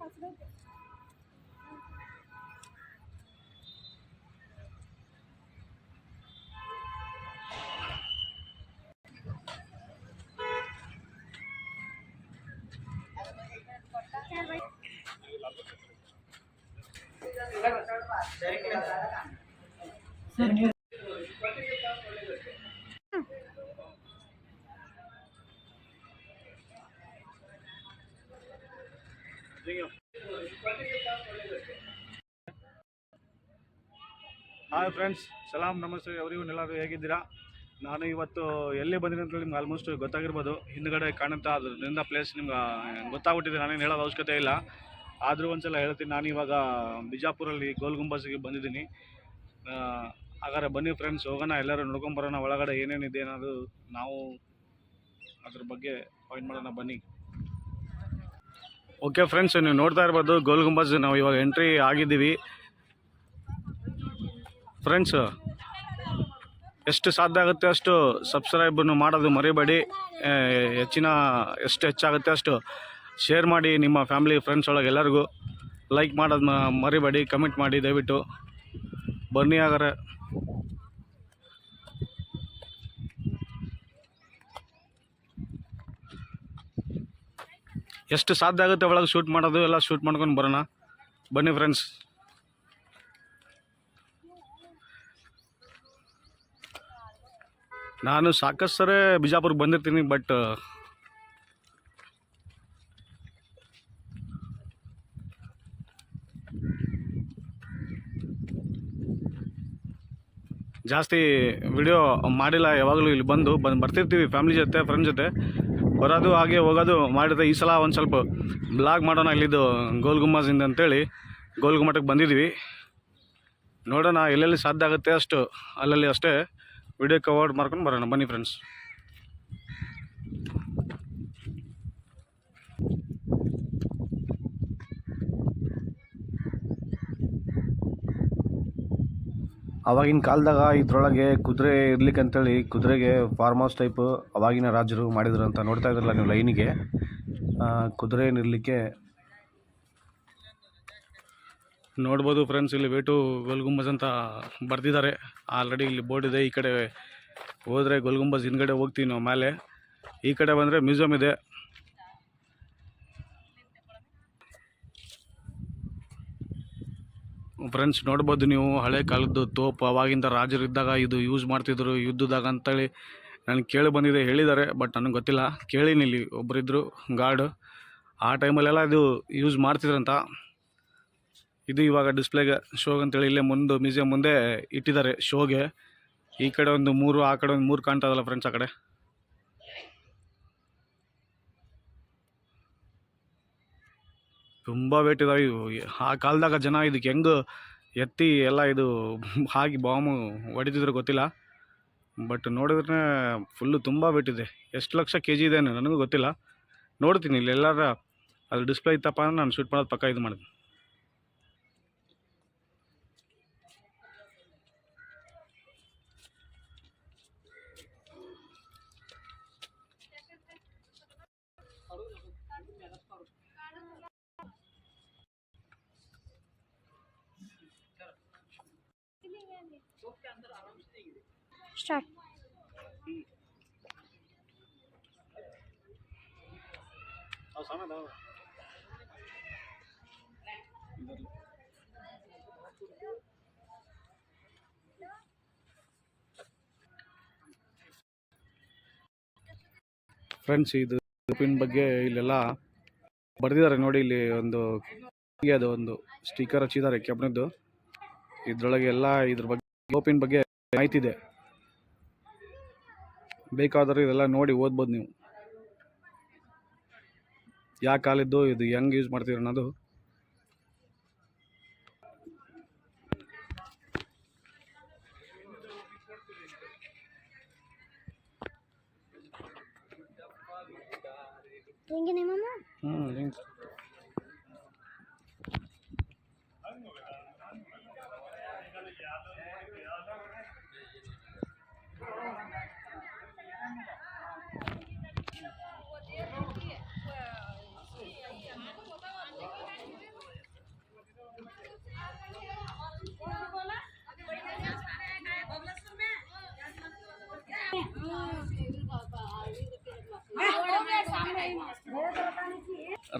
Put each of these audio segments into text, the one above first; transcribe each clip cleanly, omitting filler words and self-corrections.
Hi friends, ಸಲಾಂ, ನಮಸ್ತೆ ಅವರಿಗೂ ಎಲ್ಲರೂ ಹೇಗಿದ್ದೀರಾ? ನಾನು ಇವತ್ತು ಎಲ್ಲಿ ಬಂದಿದ್ದೀನಿ ಅಂತ ನಿಮ್ಗೆ ಆಲ್ಮೋಸ್ಟ್ ಗೊತ್ತಾಗಿರ್ಬೋದು. ಹಿಂದ್ಗಡೆ ಕಾಣುತ್ತಾ ಅದರಿಂದ ಪ್ಲೇಸ್ ನಿಮ್ಗೆ ಗೊತ್ತಾಗ್ಬಿಟ್ಟಿದೆ, ನಾನೇನು ಹೇಳೋದು ಅವಶ್ಯಕತೆ ಇಲ್ಲ. ಆದರೂ ಒಂದ್ಸಲ ಹೇಳ್ತೀನಿ, ನಾನು ಇವಾಗ ಬಿಜಾಪುರಲ್ಲಿ ಗೋಲ್ ಗುಂಬಜ್ಗೆ ಬಂದಿದ್ದೀನಿ. ಹಾಗಾದ್ರೆ ಬನ್ನಿ ಫ್ರೆಂಡ್ಸ್, ಹೋಗೋಣ, ಎಲ್ಲರೂ ನೋಡ್ಕೊಂಬರೋಣ ಒಳಗಡೆ ಏನೇನಿದೆ ಅನ್ನೋದು, ನಾವು ಅದ್ರ ಬಗ್ಗೆ ಪಾಯಿಂಟ್ ಮಾಡೋಣ ಬನ್ನಿ. ಓಕೆ ಫ್ರೆಂಡ್ಸ್, ನೀವು ನೋಡ್ತಾ ಇರ್ಬೋದು ಗೋಲ್ ಗುಂಬಜ್, ನಾವು ಇವಾಗ ಎಂಟ್ರಿ ಆಗಿದ್ದೀವಿ. ಫ್ರೆಂಡ್ಸ್, ಎಷ್ಟು ಸಾಧ್ಯ ಆಗುತ್ತೆ ಅಷ್ಟು ಸಬ್ಸ್ಕ್ರೈಬನ್ನು ಮಾಡೋದು ಮರಿಬೇಡಿ. ಎಷ್ಟು ಹೆಚ್ಚಾಗುತ್ತೆ ಅಷ್ಟು ಶೇರ್ ಮಾಡಿ ನಿಮ್ಮ ಫ್ಯಾಮಿಲಿ ಫ್ರೆಂಡ್ಸ್ ಒಳಗೆ ಎಲ್ಲರಿಗೂ. ಲೈಕ್ ಮಾಡೋದು ಮರಿಬೇಡಿ, ಕಮೆಂಟ್ ಮಾಡಿ ದಯವಿಟ್ಟು. ಬನ್ನಿ ಹಾಗಾದ್ರೆ. ಎಷ್ಟು ಸಾಧ್ಯ ಆಗುತ್ತೆ ಒಳಗೆ ಶೂಟ್ ಮಾಡೋದು ಎಲ್ಲ ಶೂಟ್ ಮಾಡ್ಕೊಂಡು ಬರೋಣ ಬನ್ನಿ ಫ್ರೆಂಡ್ಸ್. ನಾನು ಸಾಕಷ್ಟು ಸರಿ ಬಿಜಾಪುರ್ಗೆ ಬಂದಿರ್ತೀನಿ, ಬಟ್ ಜಾಸ್ತಿ ವಿಡಿಯೋ ಮಾಡಿಲ್ಲ. ಯಾವಾಗಲೂ ಇಲ್ಲಿ ಬರ್ತಿರ್ತೀವಿ ಫ್ಯಾಮಿಲಿ ಜೊತೆ, ಫ್ರೆಂಡ್ಸ್ ಜೊತೆ ಬರೋದು ಹಾಗೆ ಹೋಗೋದು ಮಾಡಿದ್ರೆ, ಈ ಸಲ ಒಂದು ಸ್ವಲ್ಪ ಬ್ಲಾಗ್ ಮಾಡೋಣ ಇಲ್ಲಿದ್ದು ಗೋಲ್ ಗುಂಬಜಿಂದ ಅಂತೇಳಿ ಗೋಲ್ ಗುಮ್ಮಟಕ್ಕೆ ಬಂದಿದ್ವಿ. ನೋಡೋಣ, ಎಲ್ಲೆಲ್ಲಿ ಸಾಧ್ಯ ಆಗುತ್ತೆ ಅಷ್ಟು ಅಲ್ಲಲ್ಲಿ ಅಷ್ಟೇ ವಿಡಿಯೋ ಕವರ್ ಮಾಡ್ಕೊಂಡು ಬರೋಣ ಬನ್ನಿ ಫ್ರೆಂಡ್ಸ್. ಅವಾಗಿನ ಕಾಲದಾಗ ಇದ್ರೊಳಗೆ ಕುದುರೆ ಇರ್ಲಿಕ್ಕೆ ಅಂತೇಳಿ ಕುದುರೆಗೆ ಫಾರ್ಮ್ ಹೌಸ್ ಟೈಪು ಅವಾಗಿನ ರಾಜರು ಮಾಡಿದ್ರು ಅಂತ ನೋಡ್ತಾ ಇದ್ರಲ್ಲ ನೀವು ಲೈನಿಗೆ. ಕುದುರೆ ಇರಲಿಕ್ಕೆ ನೋಡ್ಬೋದು ಫ್ರೆಂಡ್ಸ್. ಇಲ್ಲಿ ವೇಟು ಗೋಲ್ ಗುಂಬಜ್ ಅಂತ ಬರ್ತಿದ್ದಾರೆ ಆಲ್ರೆಡಿ. ಇಲ್ಲಿ ಬೋರ್ಡ್ ಇದೆ. ಈ ಕಡೆ ಹೋದರೆ ಗೋಲ್ ಗುಂಬಜ್ ಹಿಂದ್ಗಡೆ ಹೋಗ್ತೀವಿ ನಾವು ಮೇಲೆ. ಈ ಕಡೆ ಬಂದರೆ ಮ್ಯೂಸಿಯಂ ಇದೆ. ಫ್ರೆಂಡ್ಸ್, ನೋಡ್ಬೋದು ನೀವು ಹಳೆ ಕಾಲದ್ದು ತೋಪು. ಅವಾಗಿಂದ ರಾಜರು ಇದ್ದಾಗ ಇದು ಯೂಸ್ ಮಾಡ್ತಿದ್ರು ಯುದ್ಧದಾಗ ಅಂತೇಳಿ ನನಗೆ ಕೇಳಿ ಬಂದಿದೆ, ಹೇಳಿದ್ದಾರೆ. ಬಟ್ ನನಗೆ ಗೊತ್ತಿಲ್ಲ. ಕೇಳೀನಿ, ಇಲ್ಲಿ ಒಬ್ಬರಿದ್ದರು ಗಾರ್ಡ್, ಆ ಟೈಮಲ್ಲೆಲ್ಲ ಇದು ಯೂಸ್ ಮಾಡ್ತಿದ್ರಂತ. ಇದು ಇವಾಗ ಡಿಸ್ಪ್ಲೇಗೆ ಶೋಗೆ ಅಂತೇಳಿ ಇಲ್ಲೇ ಮುಂದೆ ಮ್ಯೂಸಿಯಂ ಮುಂದೆ ಇಟ್ಟಿದ್ದಾರೆ ಶೋಗೆ. ಈ ಕಡೆ ಒಂದು 3, ಆ ಕಡೆ ಒಂದು 3 ಕಾಣ್ತದಲ್ಲ ಫ್ರೆಂಡ್ಸ್. ಆ ಕಡೆ ತುಂಬ ವೇಟ್ ಇದಾವೆ ಇವು. ಆ ಕಾಲದಾಗ ಜನ ಇದಕ್ಕೆ ಹೆಂಗೆ ಎತ್ತಿ ಎಲ್ಲ ಇದು ಹಾಕಿ ಬಾಂಬು ಹೊಡಿತಿದ್ರು ಗೊತ್ತಿಲ್ಲ. ಬಟ್ ನೋಡಿದ್ರೆ ಫುಲ್ಲು ತುಂಬ ವೇಟ್ ಇದೆ. ಎಷ್ಟು ಲಕ್ಷ kg ಇದೆ ನನಗೂ ಗೊತ್ತಿಲ್ಲ. ನೋಡ್ತೀನಿ ಇಲ್ಲಿ ಎಲ್ಲಾರ ಅಲ್ಲಿ ಡಿಸ್ಪ್ಲೇ ಇತ್ತಪ್ಪ ಅಂದ್ರೆ ನಾನು ಶೂಟ್ ಮಾಡೋದು ಪಕ್ಕ ಇದು ಮಾಡ್ತೀನಿ. ಸ್ಟಾರ್ಟ್. ಫ್ರೆಂಡ್ಸ್, ಇದು ಪಿನ್ ಬಗ್ಗೆ ಇಲ್ಲೆಲ್ಲ ಬರ್ದಿದ್ದಾರೆ ನೋಡಿ. ಇಲ್ಲಿ ಅದು ಒಂದು ಸ್ಟಿಕ್ಕರ್ ಹಚ್ಚಿದ್ದಾರೆ ಕೆಬ್ಬಣದ್ದು. ಇದ್ರೊಳಗೆ ಎಲ್ಲ ಇದ್ರ ಬಗ್ಗೆ ಗೋಪಿನ್ ಬಗ್ಗೆ ಮಾಹಿತಿ ಇದೆ. ಬೇಕಾದರೆ ಇದೆಲ್ಲ ನೋಡಿ ಓದ್ಬೋದು ನೀವು. ಯಾವ ಕಾಲದ್ದು, ಇದು ಹೆಂಗೆ ಯೂಸ್ ಮಾಡ್ತೀವಿ ಅನ್ನೋದು.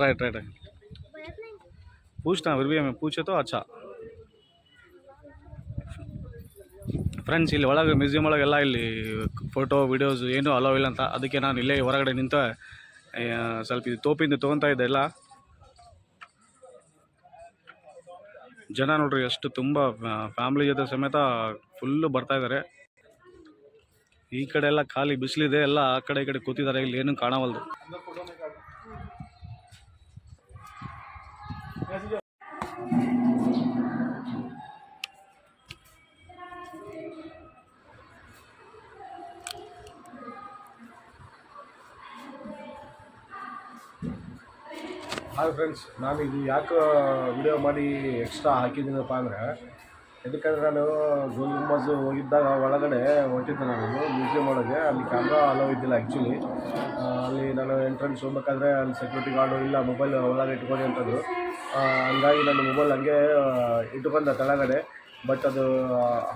राइट राइट पूछना फिर भी हमें पूछे तो अच्छा ಫ್ರೆಂಡ್ಸ್ ಇಲ್ಲಿ ಒಳಗೆ ಮ್ಯೂಸಿಯಂ ಒಳಗೆಲ್ಲ ಇಲ್ಲಿ ಫೋಟೋ ವಿಡಿಯೋಸ್ ಏನೂ ಅಲೋ ಇಲ್ಲ ಅಂತ ಅದಕ್ಕೆ ನಾನು ಇಲ್ಲೇ ಹೊರಗಡೆ ನಿಂತ ಸ್ವಲ್ಪ ಇದು ತೋಪಿಂದ ತೊಗೊತಾ ಇದ್ದೆ ಎಲ್ಲ ಜನ ನೋಡ್ರಿ ಎಷ್ಟು ತುಂಬ ಫ್ಯಾಮ್ಲಿ ಜೊತೆ ಸಮೇತ ಫುಲ್ಲು ಬರ್ತಾ ಇದ್ದಾರೆ ಈ ಕಡೆ ಎಲ್ಲ ಖಾಲಿ ಬಿಸಿಲಿದೆ ಎಲ್ಲ ಆ ಕಡೆ ಈ ಕಡೆ ಕೂತಿದ್ದಾರೆ ಇಲ್ಲಿ ಏನೂ ಕಾಣವಲ್ದು ಹಾಯ್ ಫ್ರೆಂಡ್ಸ್ ನಾನು ಇದು ಯಾಕೆ ವಿಡಿಯೋ ಮಾಡಿ ಎಕ್ಸ್ಟ್ರಾ ಹಾಕಿದ್ದೀನಪ್ಪ ಅಂದರೆ ಯಾಕಂದರೆ ನಾನು ಗೋಲ್ ಗುಂಬಜ್ ಹೋಗಿದ್ದಾಗ ಒಳಗಡೆ ಹೊಂಟಿದ್ದೆ ನಾನು ಮ್ಯೂಸಿಯಂ ಒಳಗೆ ಅಲ್ಲಿ ಕ್ಯಾಮ್ರಾ ಅಲೋ ಇದ್ದಿಲ್ಲ ಆ್ಯಕ್ಚುಲಿ ಅಲ್ಲಿ ನಾನು ಎಂಟ್ರೆನ್ಸ್ ಹೋಗ್ಬೇಕಾದ್ರೆ ಅಲ್ಲಿ ಸೆಕ್ಯೂರಿಟಿ ಗಾರ್ಡು ಇಲ್ಲ ಮೊಬೈಲ್ ಒಳಗೆ ಇಟ್ಕೊಂಡು ಅಂತಂದರು ಹಂಗಾಗಿ ನಾನು ಮೊಬೈಲ್ ಹಂಗೆ ಇಟ್ಕೊಂಡೆ ಕೆಳಗಡೆ ಬಟ್ ಅದು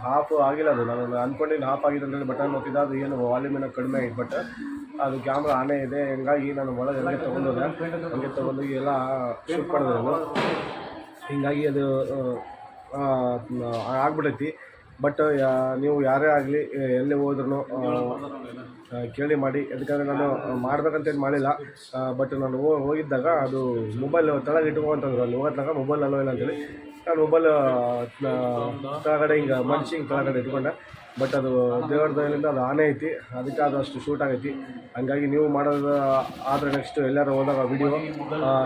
ಹಾಫ್ ಆಗಿಲ್ಲ ಅದು ನಾನು ಅಂದ್ಕೊಂಡಿದ್ದು ಹಾಫ್ ಆಗಿದೆ ಅಂತೇಳಿ ಬಟನ್ ಒತ್ತಿದ್ದೆ ಅದು ಏನು ವಾಲ್ಯೂಮ್ ಏನೋ ಕಡಿಮೆ ಆಗಿದೆ ಬಟ್ ಅದು ಕ್ಯಾಮ್ರಾ ಆನೇ ಇದೆ ಹಂಗಾಗಿ ನಾನು ಒಳಗೆ ಹಂಗೆ ತೊಗೊಂಡು ಎಲ್ಲ ಶೂಟ್ ಮಾಡಿದೆ ನಾನು ಹೀಗಾಗಿ ಅದು ಆಗ್ಬಿಟ್ಟೈತಿ ಬಟ್ ನೀವು ಯಾರೇ ಆಗಲಿ ಎಲ್ಲಿ ಹೋದ್ರೂ ಕೇಳಿ ಮಾಡಿ ಯಾಕಂದರೆ ನಾನು ಮಾಡ್ಬೇಕಂತೇನು ಮಾಡಿಲ್ಲ ಬಟ್ ನಾನು ಹೋಗಿದ್ದಾಗ ಅದು ಮೊಬೈಲ್ ಕೆಳಗೆ ಇಟ್ಕೊಂತಂದ್ರು ಅಲ್ಲಿ ಹೋಗೋದ್ರಾಗ ಮೊಬೈಲ್ ಅಲ್ಲೋ ಇಲ್ಲ ಅಂತೇಳಿ ನಾನು ಮೊಬೈಲ್ ಕೆಳಗಡೆ ಹಿಂಗೆ ಮನ್ಸಿ ಹಿಂಗೆ ಕೆಳಗಡೆ ಇಟ್ಕೊಂಡೆ ಬಟ್ ಅದು ದೇವ್ರ ದಯದಿಂದ ಅದು ಆನೆ ಐತಿ ಅದಕ್ಕೆ ಅದು ಅಷ್ಟು ಶೂಟ್ ಆಗೈತಿ ಹಂಗಾಗಿ ನೀವು ಮಾಡೋದು ಆದರೆ ನೆಕ್ಸ್ಟ್ ಎಲ್ಲರೂ ಹೋದಾಗ ವಿಡಿಯೋ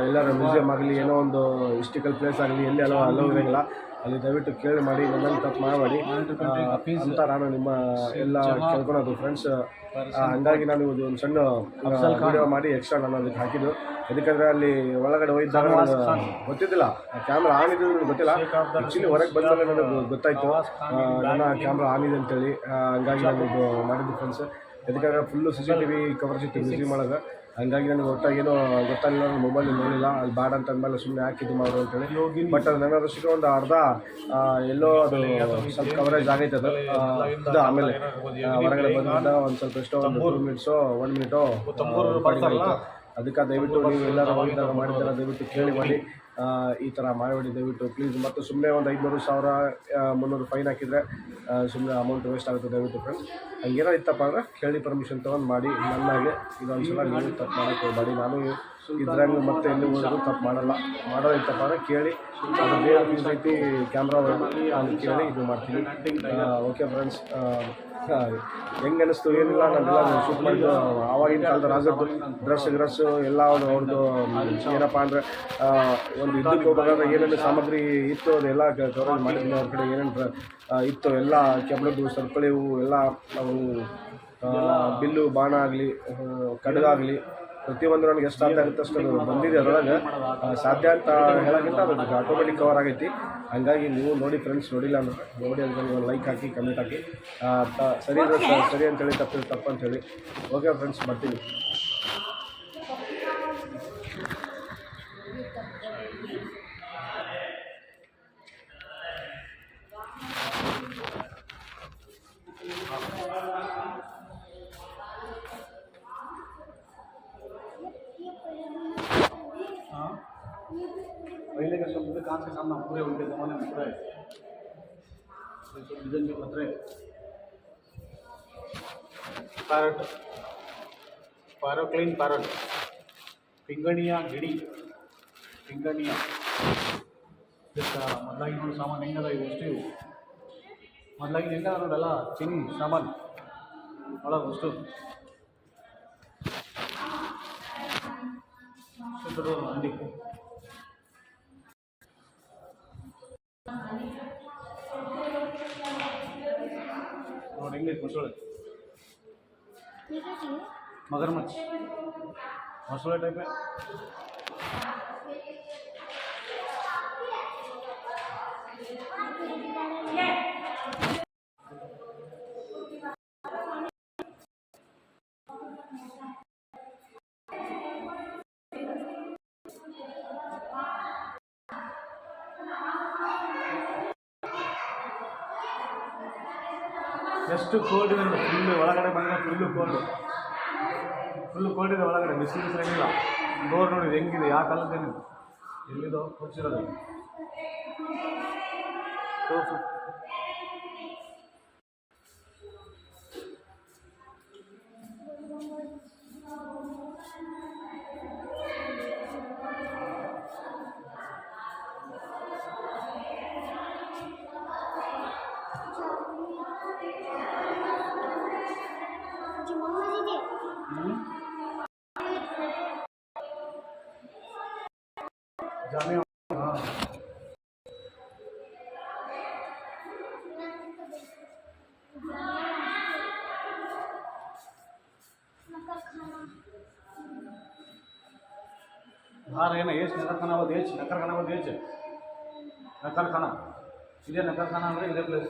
ಎಲ್ಲರೂ ಮ್ಯೂಸಿಯಮ್ ಆಗಲಿ ಏನೋ ಒಂದು ಹಿಸ್ಟಿಕಲ್ ಪ್ಲೇಸ್ ಆಗಲಿ ಎಲ್ಲಿ ಅಲೋ ಇರೋಂಗಿಲ್ಲ ಅಲ್ಲಿ ದಯವಿಟ್ಟು ಕೇಳಿ ಮಾಡಿ ನನ್ನಲ್ಲಿ ತಪ್ಪು ಮಾಡಬೇಡಿ ಅಂತ ನಾನು ನಿಮ್ಮ ಎಲ್ಲ ಕೇಳ್ಕೊಳೋದು ಫ್ರೆಂಡ್ಸ್ ಹಂಗಾಗಿ ನಾನು ಇದು ಒಂದು ಸಣ್ಣ ವಿಡಿಯೋ ಮಾಡಿ ಎಕ್ಸ್ಟ್ರಾ ನಾನು ಅದಕ್ಕೆ ಹಾಕಿದ್ದು ಯಾಕಂದರೆ ಅಲ್ಲಿ ಒಳಗಡೆ ಹೋಗಿದ್ದಾಗ ನನಗೆ ಗೊತ್ತಿದ್ದಿಲ್ಲ ಕ್ಯಾಮ್ರಾ ಆನ್ ಇದೆ ಗೊತ್ತಿಲ್ಲ ಆ್ಯಕ್ಚುಲಿ ಹೊರಗೆ ಬಂದಮೇಲೆ ನನಗೆ ಗೊತ್ತಾಯಿತು ನನ್ನ ಕ್ಯಾಮ್ರಾ ಆನ್ ಇದೆ ಅಂತೇಳಿ ಹಂಗಾಗಿ ನಾನು ಇದು ಮಾಡಿದ್ದು ಫ್ರೆಂಡ್ಸ್ ಯಾಕಂದರೆ ಫುಲ್ಲು CCTV ಕವರ್ಸ್ ಇತ್ತು ಮ್ಯೂಸಿಯಂ ಒಳಗೆ ಹಂಗಾಗಿ ನನಗೆ ಒಟ್ಟಾಗೇನೋ ಗೊತ್ತಾಗಲಿಲ್ಲ ನಾನು ಮೊಬೈಲ್ ನೋಡಿಲ್ಲ ಅಲ್ಲಿ ಬ್ಯಾಡ್ ಅಂತ ಅಂದಮೇಲೆ ಸುಮ್ಮನೆ ಹಾಕಿದ್ದು ಮಾಡು ಅಂತೇಳಿ ಬಟ್ ಅದು ನನ್ನ ದೃಷ್ಟಿಗೆ ಒಂದು ಅರ್ಧ ಎಲ್ಲೋ ಅದು ಸ್ವಲ್ಪ ಕವರೇಜ್ ಆಗೈತೆ ಅದು ಇದು ಆಮೇಲೆ ಹೊರಗಡೆ ಬಂದಾಗ ಒಂದು ಸ್ವಲ್ಪ ಎಷ್ಟೋ ಒಂದು 2 ಮಿನಿಟ್ಸೋ 1 ಮಿನಿಟೋ ಅದಕ್ಕೆ ದಯವಿಟ್ಟು ನೀವು ಎಲ್ಲರೂ ಹೋಗಿದ್ದಾಗ ಮಾಡಿದ್ದಾರೆ ದಯವಿಟ್ಟು ಕೇಳಿ ಮಾಡಿ ಈ ಥರ ಮಾಡಬೇಡಿ ದಯವಿಟ್ಟು ಪ್ಲೀಸ್ ಮತ್ತು ಸುಮ್ಮನೆ ಒಂದು 500,000 300 ಫೈನ್ ಹಾಕಿದರೆ ಸುಮ್ಮನೆ ಅಮೌಂಟ್ ವೇಸ್ಟ್ ಆಗುತ್ತೆ ದಯವಿಟ್ಟು ಫ್ರೆಂಡ್ಸ್ ಹಂಗೇನೋ ಇತ್ತಪ್ಪ ಅಂದರೆ ಕೇಳಿ ಪರ್ಮಿಷನ್ ತೊಗೊಂಡು ಮಾಡಿ ನನ್ನಾಗೆ ಇದೊಂದು ಸಲ ನೀವು ತಪ್ಪು ಮಾಡೋಕ್ಕೆ ಹೋಗಬೇಡಿ ನಾನು ಇದ್ರಂಗೆ ಮತ್ತೆ ಎಲ್ಲಿ ಹೋದರೂ ತಪ್ಪು ಮಾಡೋದು ಇತ್ತಪ್ಪ ಅಂದರೆ ಕೇಳಿ ಅದು ಬೇರೆ ಯೂಸ್ ಐತಿ ಕ್ಯಾಮ್ರಾ ಅಲ್ಲಿ ಕೇಳಿ ಇದು ಮಾಡ್ತೀನಿ ಓಕೆ ಫ್ರೆಂಡ್ಸ್ ಹೆಂಗೆ ಅನ್ನಿಸ್ತು ಏನಿಲ್ಲ ನಾನೆಲ್ಲ ಶೂಟ್ ಮಾಡಿದ್ದು ಆವಾಗಿನ ಕಾಲದ ರಾಜದ್ದು ಡ್ರೆಸ್ ಎಲ್ಲ ಅವ್ರದ್ದು ಏನಪ್ಪ ಅಂದರೆ ಒಂದು ಯುದ್ಧಕ್ಕೆ ಹೋಗ್ಬೇಕಾದ್ರೆ ಏನೇನು ಸಾಮಗ್ರಿ ಇತ್ತು ಅದೆಲ್ಲ ಕವರೇಜ್ ಮಾಡಿದ್ವಿ ಅವ್ರ ಕಡೆ ಏನೇನು ಇತ್ತು ಎಲ್ಲ ಕೆಬ್ಬಳದ್ದು ಸರ್ಕಳಿವು ಎಲ್ಲ ಅವು ಬಿಲ್ಲು ಬಾಣ ಆಗಲಿ ಕಡಗಾಗಲಿ ಪ್ರತಿಯೊಂದು ನನಗೆ ಎಷ್ಟು ಸಾಧ್ಯ ಆಗುತ್ತೆ ಅಷ್ಟು ಅದು ಬಂದಿದೆ ಅದರೊಳಗೆ ಸಾಧ್ಯ ಅಂತ ಹೇಳೋಕ್ಕಿಂತ ಅದು ಆಟೋಮೆಟಿಕ್ ಕವರ್ ಆಗೈತಿ ಹಂಗಾಗಿ ನೀವು ನೋಡಿ ಫ್ರೆಂಡ್ಸ್ ನೋಡಿಲ್ಲ ಅಂದರೆ ನೋಡಿ ಅದಕ್ಕೆ ನೀವು ಲೈಕ್ ಹಾಕಿ ಕಮೆಂಟ್ ಹಾಕಿ ಸರಿ ಅಂದರೆ ಸರಿ ಅಂತೇಳಿ ತಪ್ಪು ಅಂತೇಳಿ ಓಕೆ ಫ್ರೆಂಡ್ಸ್ ಬರ್ತೀನಿ पहले के शब्द कांच के सामने पूरे उनके ज़माने में पूरा है डिजाइन के पत्रे पैरट पैरोक्लीन पैरट पिंगणिया गिड़ी पिंगणिया ಮೊದಲಾಗಿ ನೋಡಿ ಸಾಮಾನು ಹೆಂಗದ ಇವು ಅಷ್ಟು ಇವು ಮೊದಲಾಗಿ ಹೆಂಗದ ನೋಡಲ್ಲ ಚಿನ್ನ ಸಾಮಾನು ಒಳಗೆ ಅಷ್ಟು ಅಂಗಡಿ ನೋಡಿ ಹೆಂಗೈತೆ ಮೊಸಳೆ ಮಗರ್ಮಚ್ ಮೊಸಳೆ ಟೈಪೇ ಎಷ್ಟು ಕೋಲ್ಡ್ ಇದೆ ಫುಲ್ಲು ಒಳಗಡೆ ಬಂದರೆ ಫುಲ್ಲು ಕೋಲ್ಡು ಫುಲ್ಲು ಕೋಲ್ಡ್ ಇದೆ ಒಳಗಡೆ, ಬಿಸಿಲು ಏನಿಲ್ಲ. ಡೋರ್ ನೋಡಿ ಹೆಂಗಿದೆ, ಯಾವ ಕಾಲದ್ದೇನಿದೆ, ಎಲ್ಲಿದೋ ಕೊಚ್ಚಿರೋದು. ಜಾಮಿಯಾ बाहर है ना, ये नकर खाना वो देच, नकर खाना वो देच, नकर खाना इधे नकर खाना ಅಂದ್ರೆ ಇದೇ ಪ್ಲೇಸ್.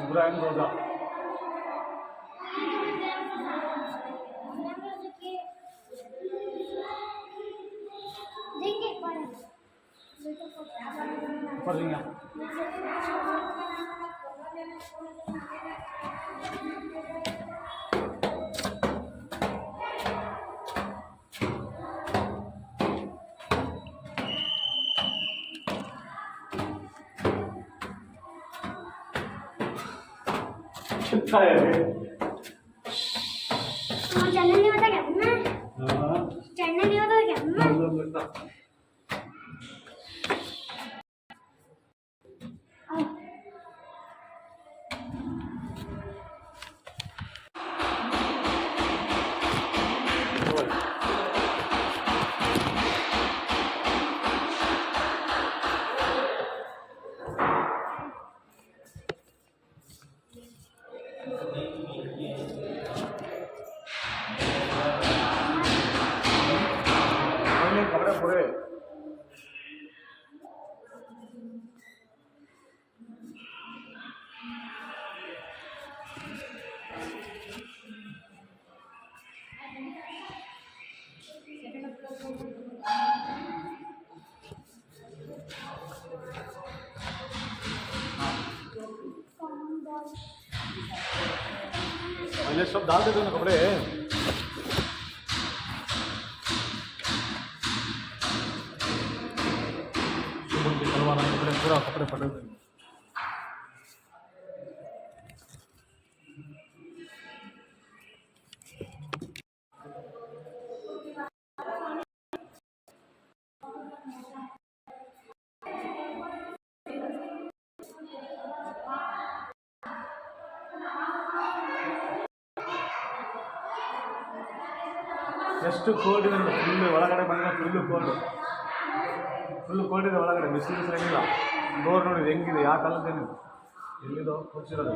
इब्राहिम रोजा ऊपर देंगे कितना है चढ़ने नहीं होता क्या ना? चढ़ने नहीं होता क्या ना? कपड़े पूरे पहले सब डाल देते ना कपड़े. पूरा कपड़े पड़े हुए ಎಷ್ಟು ಕೋಲ್ಡ್ ಇದೆ ನೋಡಿ, ಫುಲ್ಲು ಒಳಗಡೆ ಬಂದರೆ ಫುಲ್ಲು ಕೋಲ್ಡ್ ಇದೆ ಒಳಗಡೆ, ಬಿಸಿಲು ಏನಿಲ್ಲ. ಡೋರ್ ನೋಡಿ ಹೆಂಗಿದೆ, ಯಾವ ಕಾಲದ್ದೇನಿದೆ, ಎಲ್ಲಿದೋ ಕೊಚ್ಚಿರೋದು.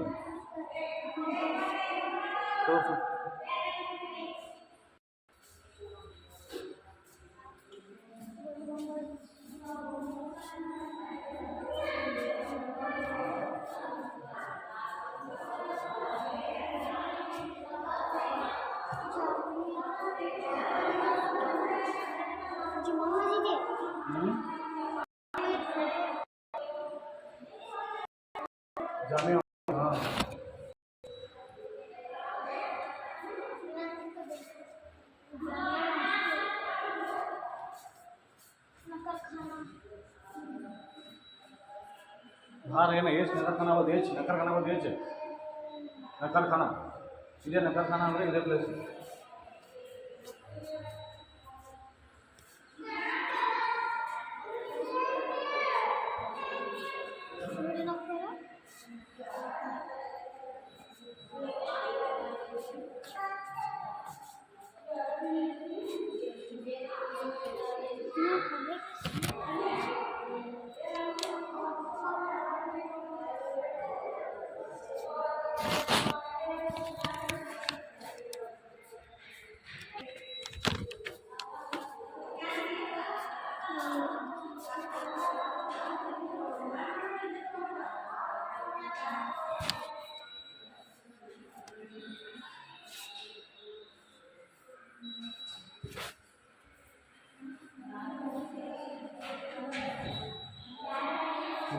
जामिया बाहर है ना, ये नकर खाना वो देच, नकर खाना वो देच, नकर खाना इधे नकर खाना ಅಂದ್ರೆ ಇದೇ ಪ್ಲೇಸ್.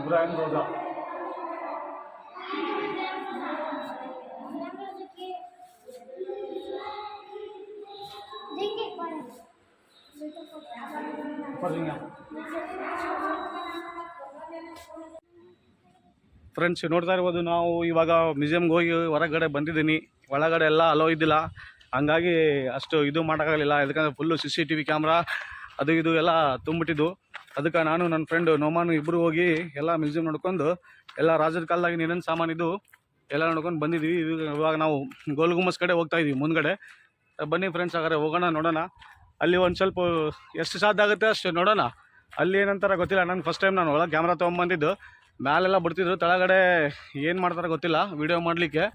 ಇಬ್ರಾಹಿಂ ರೋಜಾ. ಫ್ರೆಂಡ್ಸ್ ನೋಡ್ತಾ ಇರ್ಬೋದು, ನಾವು ಇವಾಗ ಮ್ಯೂಸಿಯಮ್ಗೆ ಹೋಗಿ ಹೊರಗಡೆ ಬಂದಿದ್ದೀನಿ. ಒಳಗಡೆ ಎಲ್ಲ ಅಲೋ ಇದ್ದಿಲ್ಲ, ಹಂಗಾಗಿ ಅಷ್ಟು ಇದು ಮಾಡೋಕ್ಕಾಗಲಿಲ್ಲ. ಯಾಕಂದರೆ ಫುಲ್ಲು CCTV ಕ್ಯಾಮ್ರಾ ಅದು ಇದು ಎಲ್ಲ ತುಂಬಿಟ್ಟಿದ್ದು. ಅದಕ್ಕೆ ನಾನು ನನ್ನ ಫ್ರೆಂಡು ನೋಮಾನು ಇಬ್ಬರು ಹೋಗಿ ಎಲ್ಲ ಮ್ಯೂಸಿಯಮ್ ನೋಡ್ಕೊಂಡು ಎಲ್ಲ ರಾಜರ ಕಾಲದಾಗಿ ಏನೇನು ಸಾಮಾನಿದ್ದು ಎಲ್ಲ ನೋಡ್ಕೊಂಡು ಬಂದಿದ್ದೀವಿ. ಇವಾಗ ನಾವು ಗೋಲ್ ಗುಮ್ಮಸ್ ಕಡೆ ಹೋಗ್ತಾ ಇದ್ದೀವಿ ಮುಂದ್ಗಡೆ. ಬನ್ನಿ ಫ್ರೆಂಡ್ಸ್, ಹಾಗಾದ್ರೆ ಹೋಗೋಣ, ನೋಡೋಣ. ಅಲ್ಲಿ ಒಂದು ಸ್ವಲ್ಪ ಎಷ್ಟು ಸಾಧ್ಯ ಆಗುತ್ತೆ ಅಷ್ಟು ನೋಡೋಣ. ಅಲ್ಲಿ ಏನಂತಾರೆ ಗೊತ್ತಿಲ್ಲ, ನಾನು ಫಸ್ಟ್ ಟೈಮ್ ನಾನು ಒಳಗೆ ಕ್ಯಾಮ್ರಾ ತೊಗೊಂಬಂದಿದ್ದು. ಮ್ಯಾಲೆಲ್ಲ ಬಿಡ್ತಿದ್ರು, ಕೆಳಗಡೆ ಏನು ಮಾಡ್ತಾರೆ ಗೊತ್ತಿಲ್ಲ ವೀಡಿಯೋ ಮಾಡಲಿಕ್ಕೆ.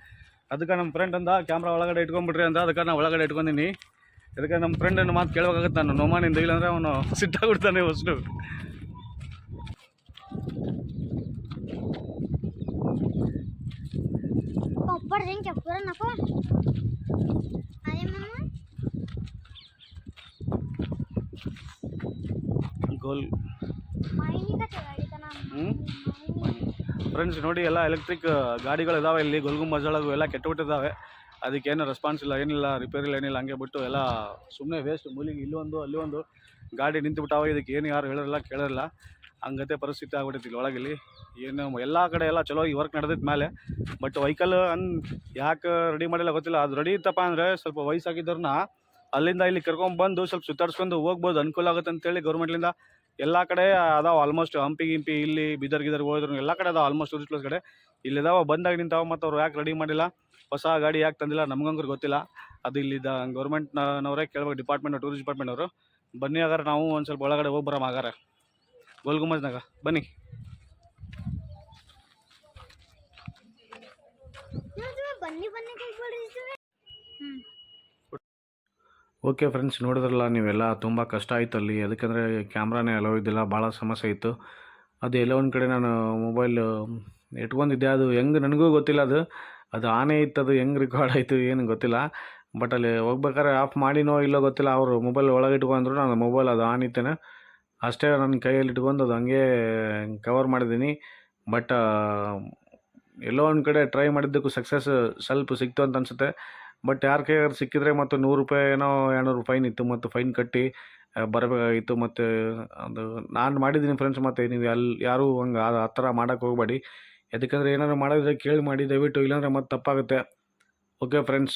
ಅದಕ್ಕೆ ನಮ್ಮ ಫ್ರೆಂಡ್ ಅಂದ ಕ್ಯಾಮ್ರಾ ಒಳಗಡೆ ಇಟ್ಕೊಂಡ್ಬಿಟ್ರಿ ಅಂತ, ಅದಕ್ಕೆ ನಾನು ಒಳಗಡೆ ಇಟ್ಕೊಂಡಿನಿ. ಅದಕ್ಕೆ ನಮ್ಮ ಫ್ರೆಂಡನ್ನು ಮಾತು ಕೇಳಬೇಕಾಗುತ್ತೆ ನಾನು ನೋಮಾನಿಂದ, ಇಲ್ಲಾಂದರೆ ಅವನು ಸಿಟ್ಟಾಗ್ಬಿಡ್ತಾನೆ ಫಸ್ಟು. ऊपर देंगे क्या पूरा नको अरे मम्मा ಗೋಲ್ मायनी का गाड़ी का नाम ಫ್ರೆಂಡ್ಸ್ ನೋಡಿ, ಎಲ್ಲ ಎಲೆಕ್ಟ್ರಿಕ್ ಗಾಡಿಗಳಿದ್ದಾವೆ ಇಲ್ಲಿ ಗೋಲ್ಗುಂಬಜ್ ಒಳಗೂ. ಎಲ್ಲ ಕೆಟ್ಟುಬಿಟ್ಟಿದ್ದಾವೆ, ಅದಕ್ಕೇನು ರೆಸ್ಪಾನ್ಸ್ ಇಲ್ಲ, ಏನಿಲ್ಲ, ರಿಪೇರಿ ಏನಿಲ್ಲ. ಹಂಗೆ ಬಿಟ್ಟು ಎಲ್ಲ ಸುಮ್ಮನೆ ವೇಸ್ಟ್. ಮೂಲಿಗೆ ಇಲ್ಲೊಂದು ಅಲ್ಲಿ ಒಂದು ಗಾಡಿ ನಿಂತುಬಿಟ್ಟಾವೆ. ಇದಕ್ಕೆ ಏನು ಯಾರು ಹೇಳಿರಲ್ಲ ಕೇಳಿರಲ್ಲ, ಹಂಗತೆ ಪರಿಸ್ಥಿತಿ ಆಗ್ಬಿಟ್ಟೈತಿ ಇಲ್ಲಿ ಒಳಗಿಲ್ಲಿ. ಏನು ಎಲ್ಲ ಕಡೆ ಎಲ್ಲ ಚಲೋ ಈ ವರ್ಕ್ ನಡೆದಿದ್ದ ಮೇಲೆ, ಬಟ್ ವೆಹಿಕಲ್ ಯಾಕೆ ರೆಡಿ ಮಾಡಿಲ್ಲ ಗೊತ್ತಿಲ್ಲ. ಅದು ರೆಡಿ ಇತ್ತಪ್ಪ ಅಂದರೆ ಸ್ವಲ್ಪ ವಯಸ್ಸಾಗಿದ್ದವ್ರನ್ನ ಅಲ್ಲಿಂದ ಇಲ್ಲಿ ಕರ್ಕೊಂಡ್ಬಂದು ಸ್ವಲ್ಪ ಸುತ್ತಾಡ್ಸ್ಕೊಂಡು ಹೋಗ್ಬೋದು, ಅನುಕೂಲ ಆಗುತ್ತೆ ಅಂತೇಳಿ ಗೌರ್ಮೆಂಟ್ಲಿಂದ ಎಲ್ಲ ಕಡೆ ಅದಾವೆ. ಆಲ್ಮೋಸ್ಟ್ ಹಂಪಿ ಗಿಂಪಿ ಇಲ್ಲಿ ಬೀದರ್ ಗಿದರ್ಗೆ ಹೋದ್ರು ಎಲ್ಲ ಕಡೆ ಅದಾವೆ ಆಲ್ಮೋಸ್ಟ್ ಟೂರಿಸ್ಟ್ ಪ್ಲೇಸ್ ಕಡೆ. ಇಲ್ಲಿದಾವ ಬಂದಾಗ ನಿಂತಾವ, ಮತ್ತು ಅವ್ರು ಯಾಕೆ ರೆಡಿ ಮಾಡಿಲ್ಲ, ಹೊಸ ಗಾಡಿ ಯಾಕೆ ತಂದಿಲ್ಲ ನಮ್ಗಂಗ್ರು ಗೊತ್ತಿಲ್ಲ. ಅದು ಇಲ್ಲಿದ್ದ ಗೌರ್ಮೆಂಟ್ನವರೇ ಕೇಳ್ಬೇಕು, ಡಿಪಾರ್ಟ್ಮೆಂಟ್ ಟೂರಿಸ್ಟ್ ಡಿಪಾರ್ಟ್ಮೆಂಟ್ ಅವರು. ಬನ್ನಿ ಹಾಗಾದ್ರೆ ನಾವು ಒಂದು ಸ್ವಲ್ಪ ಒಳಗಡೆ ಹೋಗಿ ಬರೋಣ ಹಾಗಾರೆ ಗೋಲ್ ಗುಮ್ಮಜ್ನಾಗ. ಬನ್ನಿ. बन्नी बन्नी कहीं पड़ रही थी। ಓಕೆ ಫ್ರೆಂಡ್ಸ್, ನೋಡಿದ್ರಲ್ಲ ನೀವೆಲ್ಲ, ತುಂಬ ಕಷ್ಟ ಆಯಿತು ಅಲ್ಲಿ. ಅದಕ್ಕಂದರೆ ಕ್ಯಾಮ್ರಾನೇ ಅಲೋ ಇದ್ದಿಲ್ಲ, ಭಾಳ ಸಮಸ್ಯೆ ಇತ್ತು. ಅದು ಎಲ್ಲೋ ಒಂದು ಕಡೆ ನಾನು ಮೊಬೈಲ್ ಇಟ್ಕೊಂಡಿದ್ದೆ, ಅದು ಹೆಂಗೆ ನನಗೂ ಗೊತ್ತಿಲ್ಲ. ಅದು ಆನೇ ಇತ್ತು, ಅದು ಹೆಂಗೆ ರೆಕಾರ್ಡ್ ಆಯಿತು ಏನು ಗೊತ್ತಿಲ್ಲ. ಬಟ್ ಅಲ್ಲಿ ಹೋಗ್ಬೇಕಾದ್ರೆ ಆಫ್ ಮಾಡಿನೋ ಇಲ್ಲೋ ಗೊತ್ತಿಲ್ಲ, ಅವರು ಮೊಬೈಲ್ ಒಳಗೆ ಇಟ್ಕೊಂಡ್ರು. ನಾನು ಮೊಬೈಲ್ ಅದು ಆನ್ ಇತ್ತೇನೆ ಅಷ್ಟೇ, ನನ್ನ ಕೈಯಲ್ಲಿ ಇಟ್ಕೊಂಡು ಅದು ಹಂಗೆ ಕವರ್ ಮಾಡಿದ್ದೀನಿ. ಬಟ್ ಎಲ್ಲೋ ಒಂದು ಕಡೆ ಟ್ರೈ ಮಾಡಿದ್ದಕ್ಕೂ ಸಕ್ಸಸ್ ಸ್ವಲ್ಪ ಸಿಕ್ತು ಅಂತ ಅನಿಸುತ್ತೆ. ಬಟ್ ಯಾರ ಕೈಯಾರು ಸಿಕ್ಕಿದ್ರೆ ಮತ್ತು ₹100 ಏನೋ ₹200 ಫೈನ್ ಇತ್ತು, ಮತ್ತು ಫೈನ್ ಕಟ್ಟಿ ಬರಬೇಕಾಗಿತ್ತು. ಮತ್ತು ಅದು ನಾನು ಮಾಡಿದ್ದೀನಿ ಫ್ರೆಂಡ್ಸ್. ಮತ್ತು ನೀವು ಯಾರೂ ಹಂಗೆ ಆ ಥರ ಮಾಡೋಕ್ಕೆ ಹೋಗಬೇಡಿ. ಯಾಕಂದರೆ ಏನಾದ್ರು ಮಾಡಿದ್ರೆ ಕೇಳಿ ಮಾಡಿ ದಯವಿಟ್ಟು, ಇಲ್ಲಾಂದರೆ ಮತ್ತೆ ತಪ್ಪಾಗುತ್ತೆ. Okay friends.